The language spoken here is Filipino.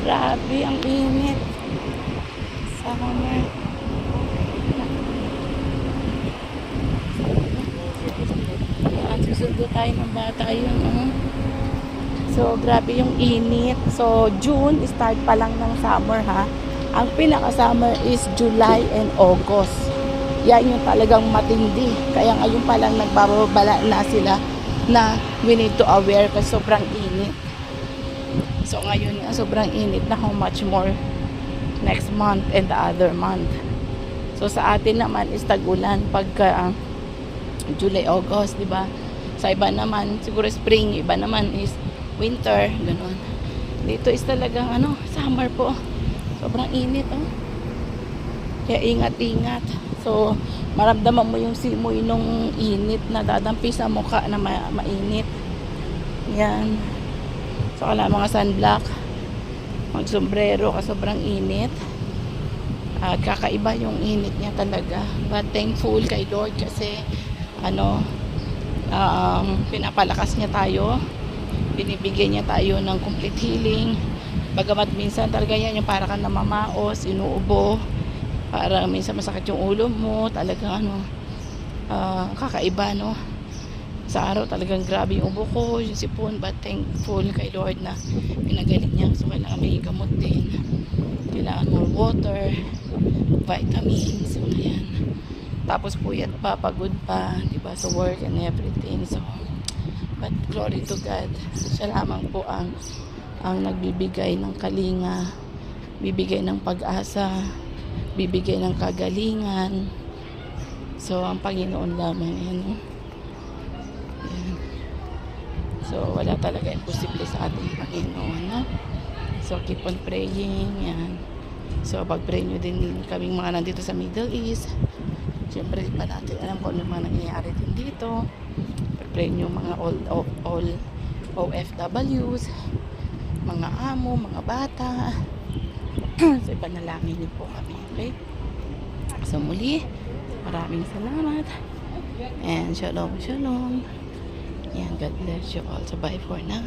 Grabe, ang init. Summer. At susundo tayo ng bata yun. So, grabe yung init. So, June, start pa lang ng summer ha. Ang pinaka-summer is July and August. Yan yung talagang matindi. Kaya ngayon pa lang nagbababala na sila na we need to aware kasi sobrang init. So, ngayon nga sobrang init na, how much more next month and the other month. So, sa atin naman is tag-ulan pagka July, August, di ba? Sa iba naman, siguro spring, iba naman is winter, gano'n. Dito is talagang summer po. Sobrang init, Kaya ingat-ingat. So, maramdaman mo yung simoy nung init na dadampi sa mukha na mainit. Yan. So, kailangan mga sunblock, magsombrero ka, sobrang init. At kakaiba yung init niya talaga. But thankful kay Lord kasi pinapalakas niya tayo, binibigyan niya tayo ng complete healing. Bagamat minsan talaga yan yung para kang namamaos, inuubo, para minsan masakit yung ulo mo, talagang kakaiba, sa araw talagang grabe yung ubo ko, yung sipon. But thankful kay Lord na pinagaling niya. So kailangan may gamot din, kailangan more water, vitamins, so ayan. Tapos puyat pa, pagod pa, diba, sa work and everything. So, but glory to God. Siya lamang po ang nagbibigay ng kalinga, bibigay ng pag-asa, bibigay ng kagalingan. So, ang Panginoon lamang yan. Yan. So, wala talaga imposible sa ating Panginoon. So, keep on praying. Yan. So, pag-pray nyo din kaming mga nandito sa Middle East. Siyempre, pa natin alam kung ano mga nangyayari din dito. Pag-pray nyo mga all OFWs, mga amo, mga bata. So, ipanalangin nyo po kami. Okay? So, muli, maraming salamat. And shalom, shalom. Yan, God bless you all. So, bye for now.